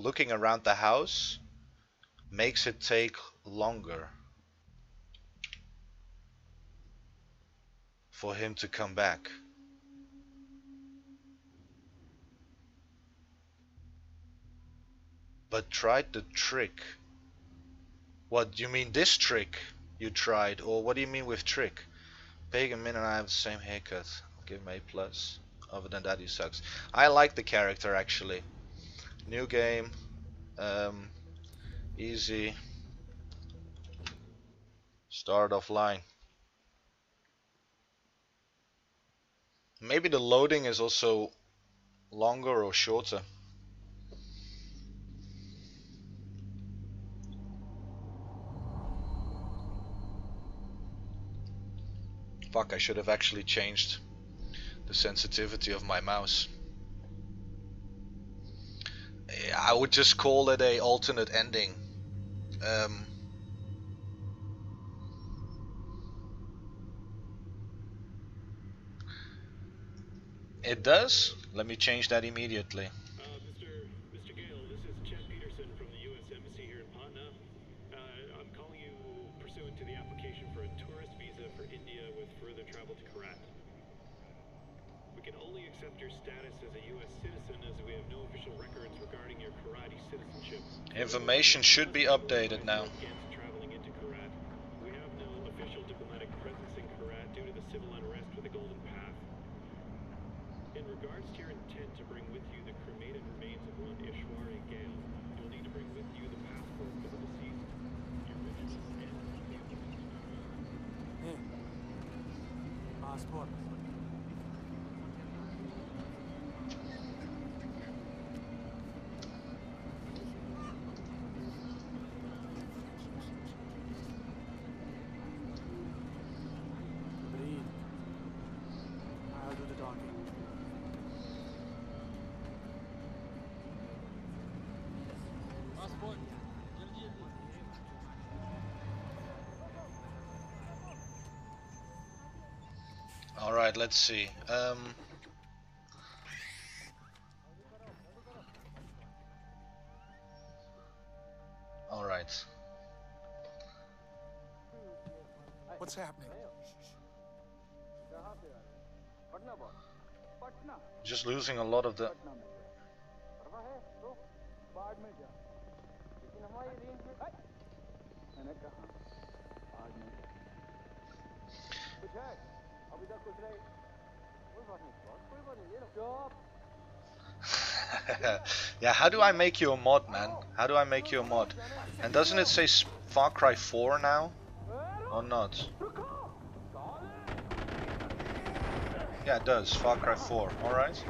looking around the house makes it take longer for him to come back. But tried the trick. What, you mean this trick you tried? Or what do you mean with trick? Pagan Min and I have the same haircut. I'll give him A+. Other than that, he sucks. I like the character actually. New game. Easy. Start offline. Maybe the loading is also longer or shorter. Fuck, I should have actually changed the sensitivity of my mouse. I would just call it a alternate ending. It does? Let me change that immediately. Mr. Gale, this is Chet Peterson from the U.S. Embassy here in Patna. I'm calling you pursuant to the application for a tourist visa for India with further travel to Korat. We can only accept your status as a U.S. citizen as we have no official records regarding your Karate citizenship. Information should be updated now. Against traveling into Korat. We have no official diplomatic presence in Korat due to the civil unrest with the Golden Path. In regards to your intent to bring with you the cremated remains of one Ishwari Gale, you'll need to bring with you the passport for the deceased, your original and Hey, passport. Breathe. I'll do the talking. Passport. Alright, let's see. Alright. What's happening? Just losing a lot of the... Yeah, how do I make you a mod, man? How do I make you a mod? And doesn't it say Far Cry 4 now? Or not? Yeah, it does. Far Cry 4. Alright.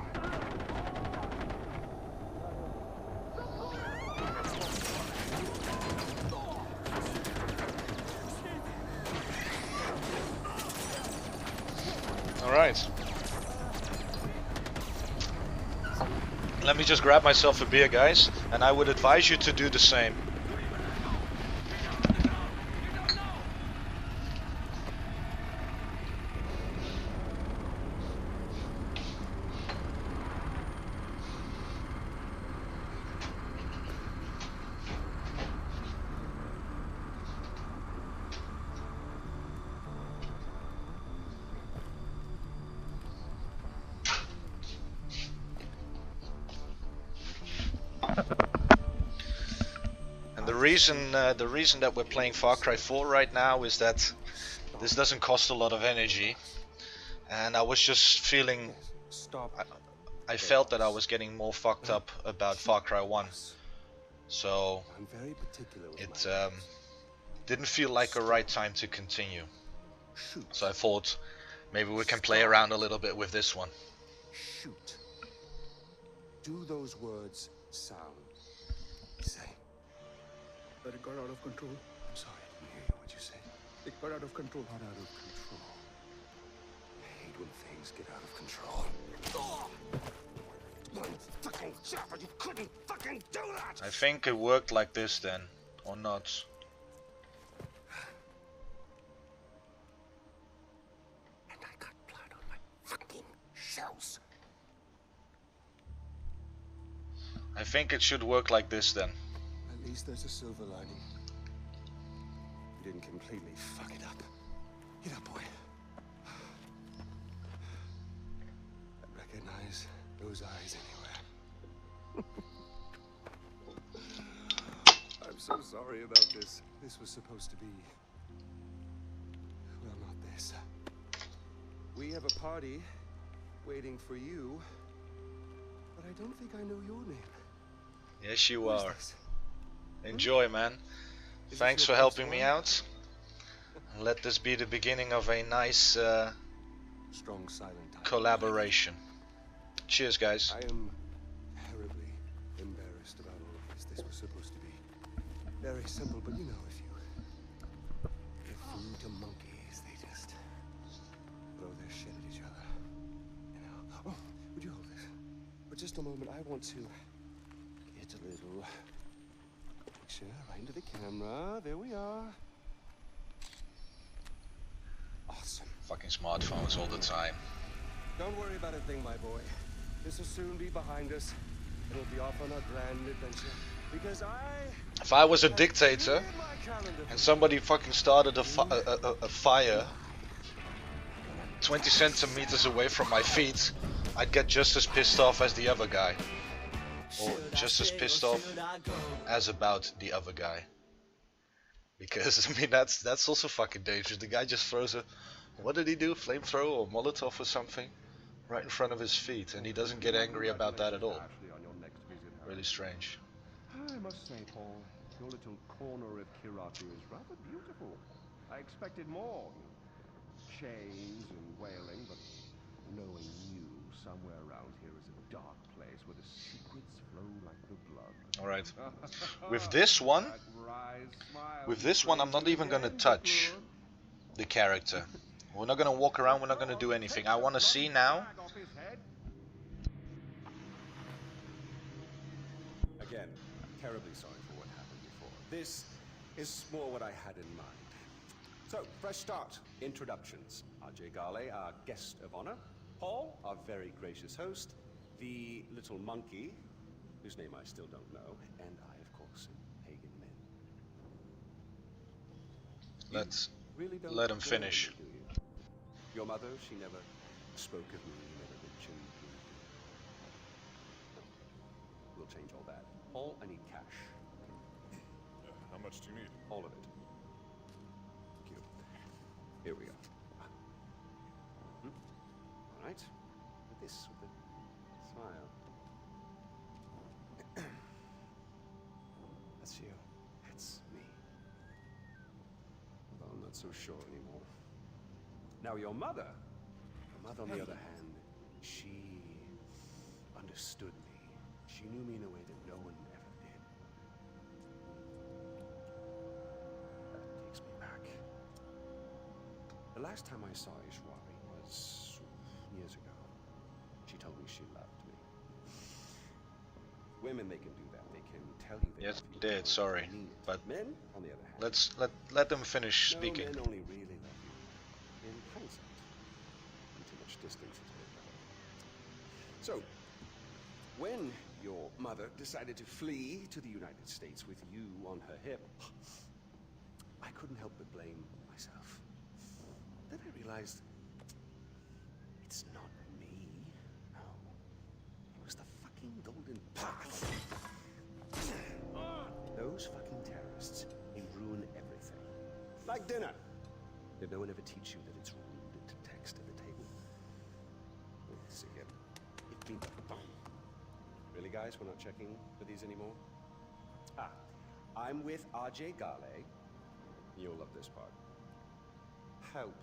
Alright. Let me just grab myself a beer, guys, and I would advise you to do the same. And the reason that we're playing Far Cry 4 right now is that this doesn't cost a lot of energy, and I was just feeling, I felt that I was getting more fucked up about Far Cry 1, so it didn't feel like a right time to continue. So I thought maybe we can play around a little bit with this one. Shoot. Do those words sound? Say. But it got out of control. I'm sorry, I didn't hear you. What'd you say? It got out of control. Got out of control. I hate when things get out of control. One fucking shot, but you couldn't fucking do that! I think it worked like this then, or not. And I got blood on my fucking shells. I think it should work like this then. At least there's a silver lining. You didn't completely fuck it up. Get up, boy. I recognize those eyes anywhere. I'm so sorry about this. This was supposed to be... well, not this. We have a party waiting for you, but I don't think I know your name. Yes, you Who is are. this? Enjoy, man. Is Thanks this for your helping first me one? out. And let this be the beginning of a nice Strong silent type. collaboration. Cheers, guys. I am terribly embarrassed about all of this. This was supposed to be very simple, but you know, if you give food to monkeys, they just throw their shit at each other. You know. Oh, would you hold this? For just a moment, I want to get a little picture right into the camera. There we are. Awesome. Fucking smartphones all the time. Don't worry about a thing, my boy. This will soon be behind us, and we'll be off on our grand adventure. Because If I was a dictator and somebody fucking started a fire 20 centimeters away from my feet, I'd get just as pissed off as the other guy. Or just as pissed off as about the other guy. Because, I mean, that's also fucking dangerous. The guy just throws a... what did he do? Flamethrower or Molotov or something? Right in front of his feet. And he doesn't get angry about that at all. Really strange. I must say, Paul, your little corner of Kiratu is rather beautiful. I expected more. Chains and wailing, but knowing you, somewhere around here is a dark place where the secrets flow like the blood. Alright. With this one, I'm not even gonna touch the character. We're not gonna walk around, we're not gonna do anything. I wanna see now. again, terribly sorry for what happened before. This is more what I had in mind. So, fresh start. Introductions. RJ Gale, our guest of honor. Paul, our very gracious host. The little monkey, whose name I still don't know. And I, of course, am Pagan Min. Let's Really don't let him know finish. me, do you? Your mother, she never spoke of me, never mentioned me. No. We'll change all that. Paul, I need cash. How much do you need? All of it. Thank you. Here we go. All right. With this, with a smile. That's you. That's me. Well, I'm not so sure anymore. Now, your mother, on the other hand, she understood me. She knew me in a way that no one ever did. That takes me back. The last time I saw Ishwari was years ago. She told me she loved me. Women, they can do that. They can tell you they Yes, love you. they did, sorry. They mean it. But Men, on the other hand, let's let them finish speaking. no, men only really love you in hindsight. And too much distance has been developed. So, when your mother decided to flee to the United States with you on her hip, I couldn't help but blame myself. Then I realized it's not me. No. It was the fucking Golden Path. Those fucking terrorists, they ruin everything. Like dinner. Did no one ever teach you that it's rude to text at the table? This again. It means really, guys? We're not checking for these anymore? Ah, I'm with RJ Gale. You'll love this part. Help.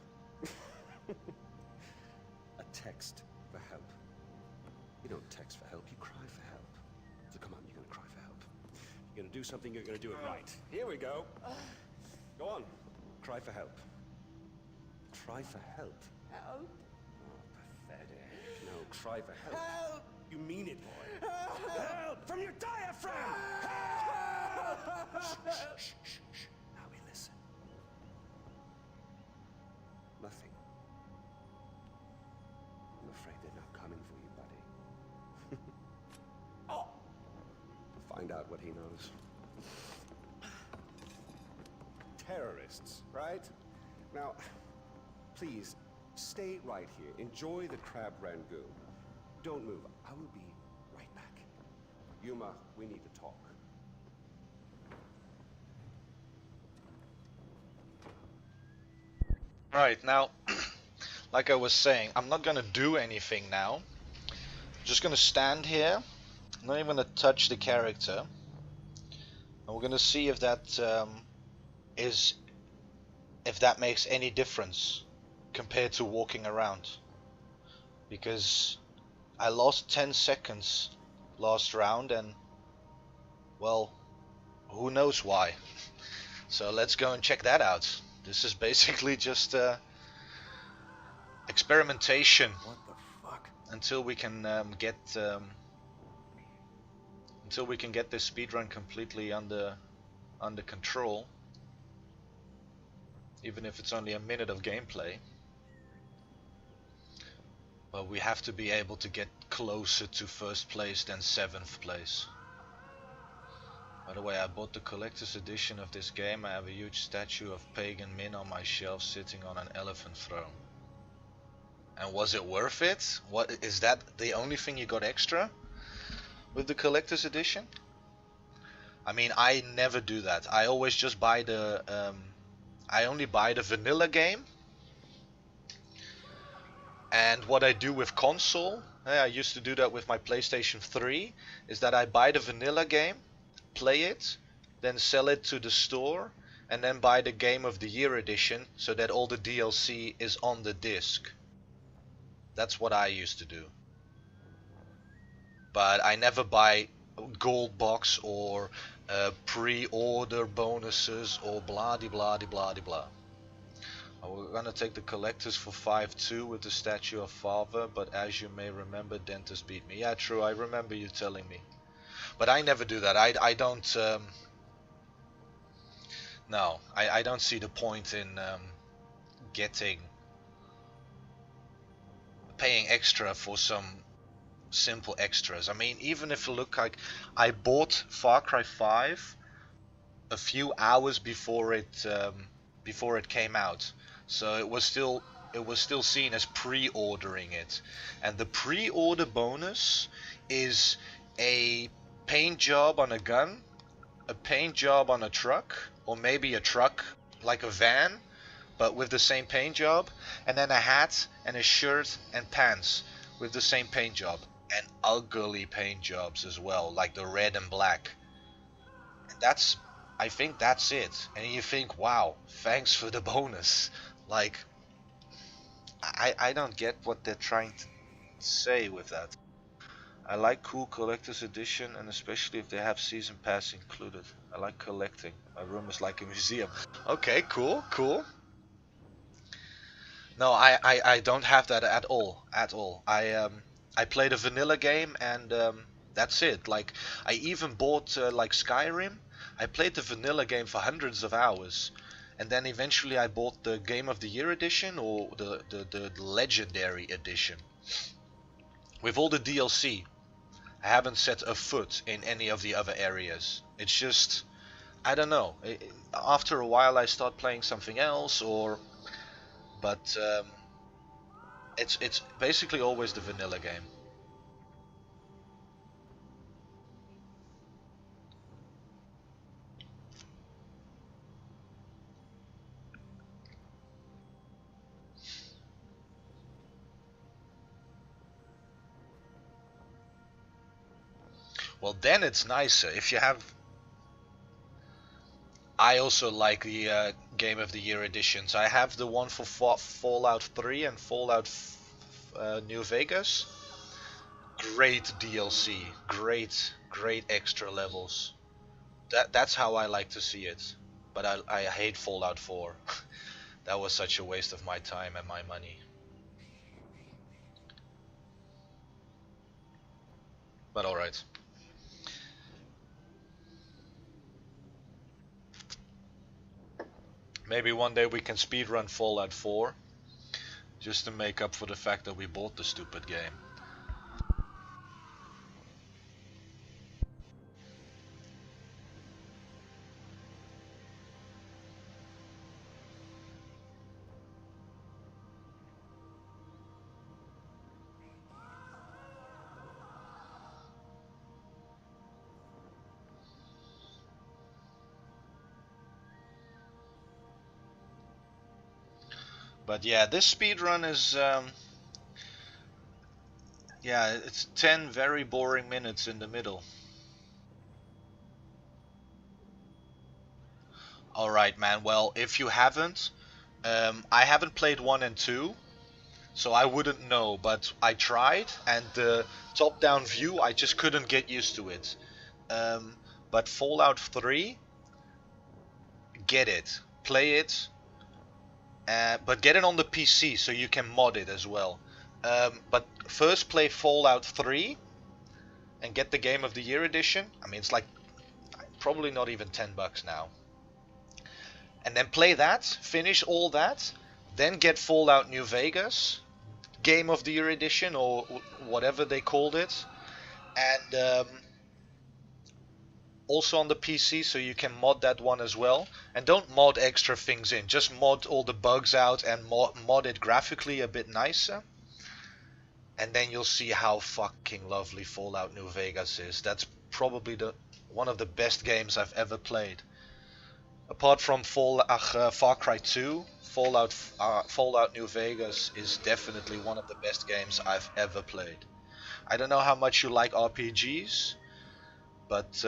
A text for help. You don't text for help, you cry for help. So come on, you're gonna cry for help. You're gonna do something, you're gonna do it right. Here we go. Go on. Cry for help. Try for help. Help. Oh, pathetic. No, cry for help. Help. You mean it, boy. Help! From your diaphragm! Help! Shh, shh, shh, shh. Now we listen. Nothing. I'm afraid they're not coming for you, buddy. Oh! about what he knows. Terrorists, right? Now, please, stay right here. Enjoy the crab rangoon. Don't move. I will be right back. Yuma, we need to talk. Right, now, like I was saying, I'm not gonna do anything now. I'm just gonna stand here, not even gonna touch the character. And we're gonna see if that if that makes any difference compared to walking around. Because I lost 10 seconds last round, and well, who knows why. So let's go and check that out. This is basically just experimentation. What the fuck? Until we can get this speedrun completely under control, even if it's only a minute of gameplay. But we have to be able to get closer to first place than 7th place. By the way, I bought the collector's edition of this game. I have a huge statue of Pagan Min on my shelf sitting on an elephant throne. And was it worth it? What is that the only thing you got extra with the collector's edition? I mean, I never do that. I always just buy the I only buy the vanilla game. And what I do with console, I used to do that with my PlayStation 3, is that I buy the vanilla game, play it, then sell it to the store, and then buy the Game of the Year edition so that all the DLC is on the disc. That's what I used to do. But I never buy gold box or pre-order bonuses or blah de blah de blah de blah. We're gonna take the collectors for 5-2 with the statue of Father, but as you may remember, Dentist beat me. Yeah, true, I remember you telling me. But I never do that. I don't no, I don't see the point in paying extra for some simple extras. I mean, even if you look, like, I bought Far Cry 5 a few hours before it came out, so it was still seen as pre-ordering it. And the pre-order bonus is a paint job on a gun, a paint job on a truck, or maybe a truck like a van but with the same paint job, and then a hat and a shirt and pants with the same paint job, and ugly paint jobs as well, like the red and black. And I think that's it. And you think, wow, thanks for the bonus. Like, I don't get what they're trying to say with that. I like cool collector's edition, and especially if they have season pass included. I like collecting. My room is like a museum. Okay, cool. No, I don't have that at all. I played a vanilla game, and that's it. Like, I even bought like Skyrim. I played the vanilla game for hundreds of hours, and then eventually I bought the Game of the Year edition, or the Legendary edition with all the DLC. I haven't set a foot in any of the other areas. It's just, I don't know. After a while I start playing something else, but it's basically always the vanilla game. Well, then it's nicer if you have. I also like the Game of the Year editions. I have the one for Fallout 3 and Fallout New Vegas. Great DLC, great extra levels. That's how I like to see it. But I hate Fallout 4. That was such a waste of my time and my money. But alright. Maybe one day we can speedrun Fallout 4, just to make up for the fact that we bought the stupid game. But yeah, this speedrun is yeah, it's 10 very boring minutes in the middle. Alright man, well if you haven't, I haven't played 1 and 2, so I wouldn't know, but I tried, and the top-down view, I just couldn't get used to it. But Fallout 3, get it, play it, but get it on the PC so you can mod it as well. But first play Fallout 3 and get the Game of the Year edition. I mean, it's like probably not even $10 now. And then play that, finish all that, then get Fallout New Vegas, Game of the Year edition, or whatever they called it, and also on the PC so you can mod that one as well. And don't mod extra things in, just mod all the bugs out and mod it graphically a bit nicer. And then you'll see how fucking lovely Fallout New Vegas is. That's probably one of the best games I've ever played. Apart from Far Cry 2, Fallout New Vegas is definitely one of the best games I've ever played. I don't know how much you like RPGs, but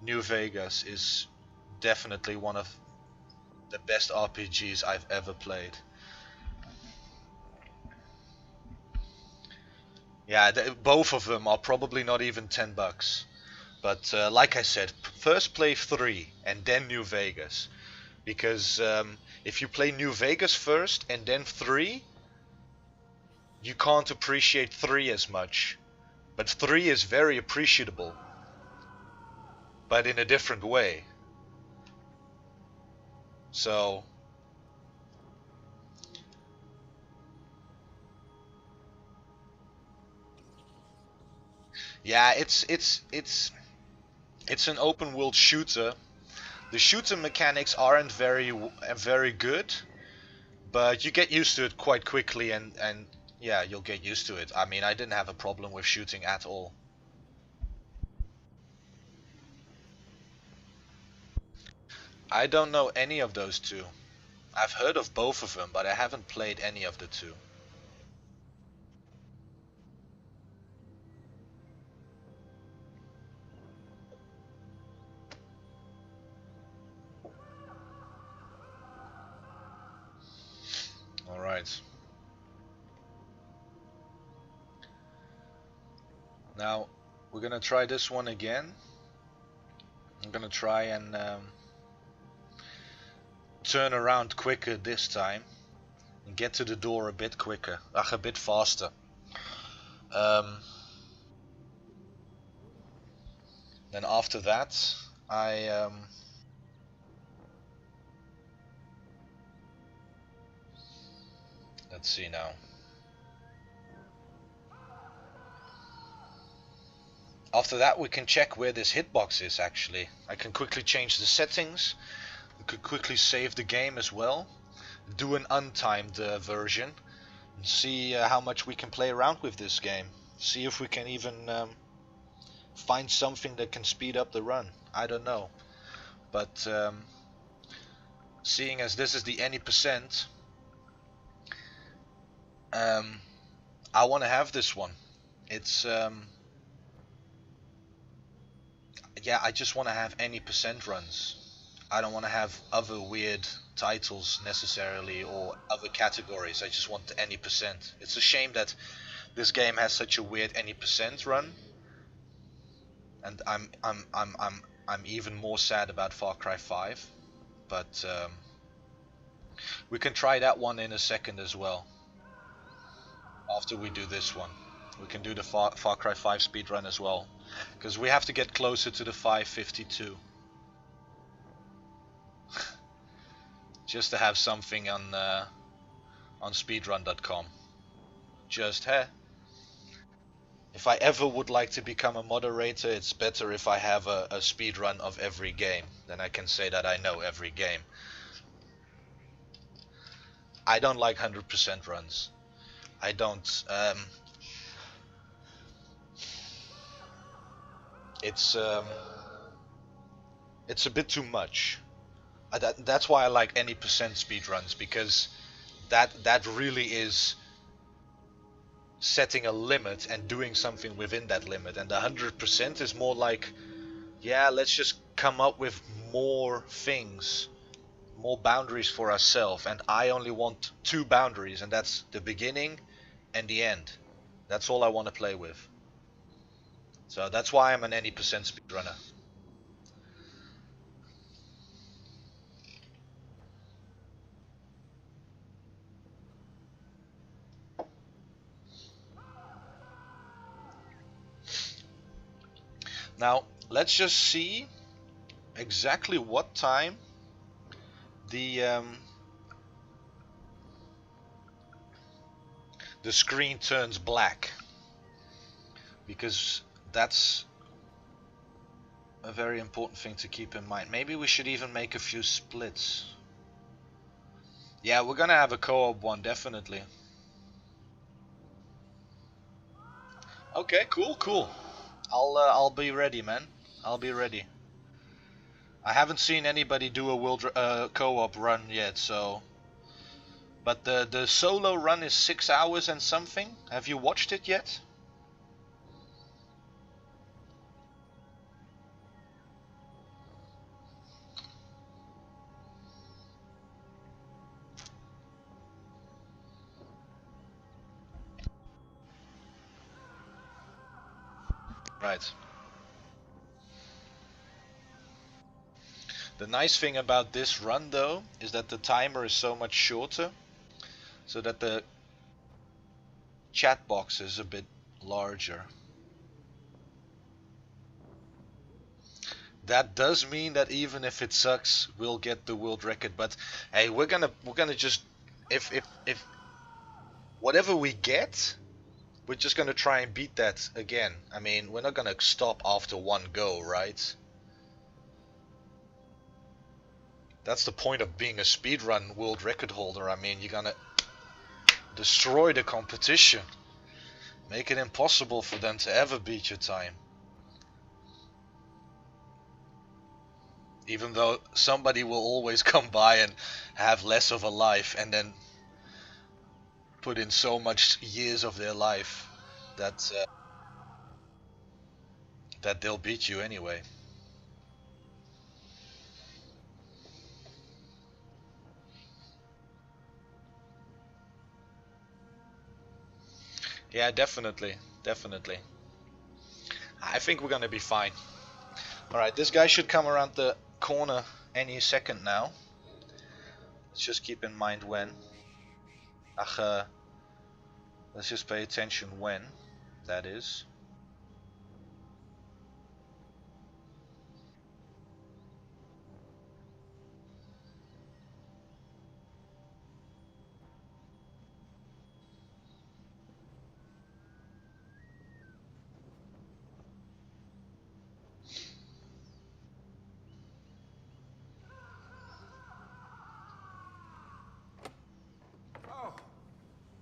New Vegas is definitely one of the best RPGs I've ever played. Yeah, both of them are probably not even $10. But like I said, first play 3 and then New Vegas. Because if you play New Vegas first and then 3, you can't appreciate 3 as much. But 3 is very appreciable, but in a different way. So yeah, it's an open world shooter. The shooter mechanics aren't very good, but you get used to it quite quickly, and yeah, you'll get used to it. I mean, I didn't have a problem with shooting at all. I don't know any of those two. I've heard of both of them, but I haven't played any of the two. Alright. Now, we're gonna try this one again. I'm gonna try and turn around quicker this time and get to the door a bit quicker, a bit faster. Then after that, let's see now. After that, we can check where this hitbox is actually. I can quickly change the settings. We could quickly save the game as well. Do an untimed version. And see how much we can play around with this game. See if we can even find something that can speed up the run. I don't know. But seeing as this is the any percent, I want to have this one. It's yeah, I just want to have any percent runs. I don't want to have other weird titles necessarily or other categories. I just want the any percent. It's a shame that this game has such a weird any percent run, and I'm even more sad about Far Cry 5. But we can try that one in a second as well. After we do this one, we can do the Far Cry 5 speedrun as well, because we have to get closer to the 552. Just to have something on speedrun.com. Just if I ever would like to become a moderator, it's better if I have a speedrun of every game. Then I can say that I know every game. I don't like 100% runs. I don't. It's a bit too much. That's why I like any percent speedruns, because that really is setting a limit and doing something within that limit. And the 100% is more like, yeah, let's just come up with more things, more boundaries for ourselves. And I only want 2 boundaries, and that's the beginning and the end. That's all I want to play with. So that's why I'm an any percent speedrunner. Now let's just see exactly what time the screen turns black, because that's a very important thing to keep in mind. Maybe we should even make a few splits. Yeah, we're gonna have a co-op one, definitely. Okay, cool. I'll be ready, man. I'll be ready. I haven't seen anybody do a world co-op run yet, so. But the solo run is 6 hours and something. Have you watched it yet? Right. The nice thing about this run though is that the timer is so much shorter, so that the chat box is a bit larger. That does mean that even if it sucks, we'll get the world record. But hey, we're gonna just, if whatever we get, we're just gonna try and beat that again. I mean, we're not gonna stop after one go, right? That's the point of being a speedrun world record holder. I mean, you're gonna destroy the competition, make it impossible for them to ever beat your time. Even though somebody will always come by and have less of a life, and then put in so much years of their life that that they'll beat you anyway. Yeah, definitely. I think we're gonna be fine. Alright, this guy should come around the corner any second now. Let's just keep in mind when. Let's just pay attention when that is.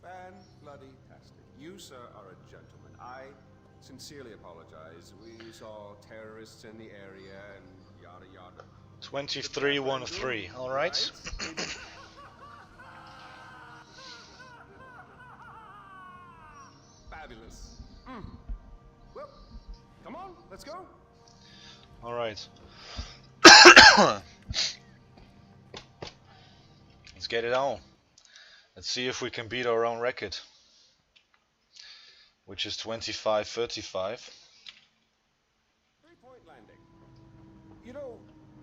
Fan-bloody-tastic. You, sir, are a gentleman. I sincerely apologize. We saw terrorists in the area and yada yada. 2313, alright? Fabulous. Well, come on, let's go. Alright. Let's get it on. Let's see if we can beat our own record, which is 25:35. 3-point landing. You know,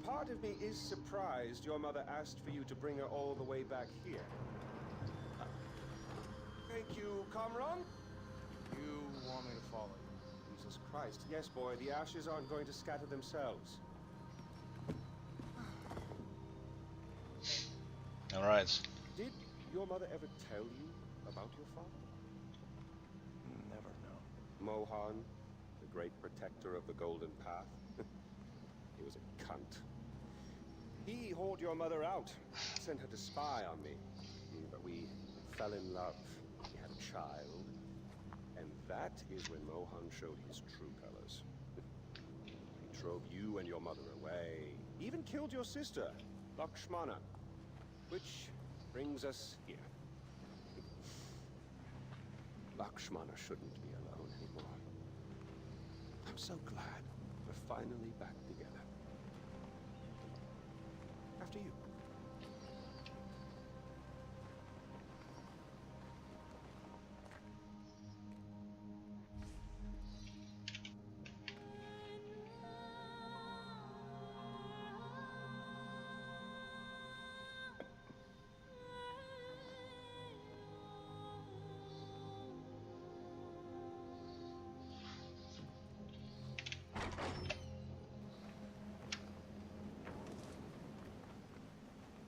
part of me is surprised your mother asked for you to bring her all the way back here. Thank you, Kamran. You want me to follow you? Jesus Christ. Yes, boy, the ashes aren't going to scatter themselves. Alright. Did your mother ever tell you about your father? Never know. Mohan, the great protector of the Golden Path. He was a cunt. He hauled your mother out, sent her to spy on me. But we fell in love. We had a child. And that is when Mohan showed his true colors. He drove you and your mother away. Even killed your sister, Lakshmana. Which brings us here. Lakshmana shouldn't be alone anymore. I'm so glad we're finally back together. After you.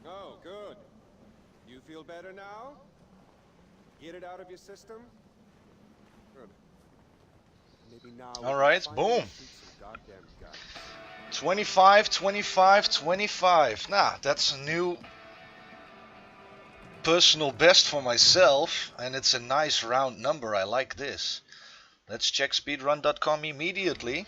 Oh, good. You feel better now? Get it out of your system? Good. Maybe now. All right, boom. 25, 25, 25. Nah, that's a new personal best for myself, and it's a nice round number. I like this. Let's check speedrun.com immediately.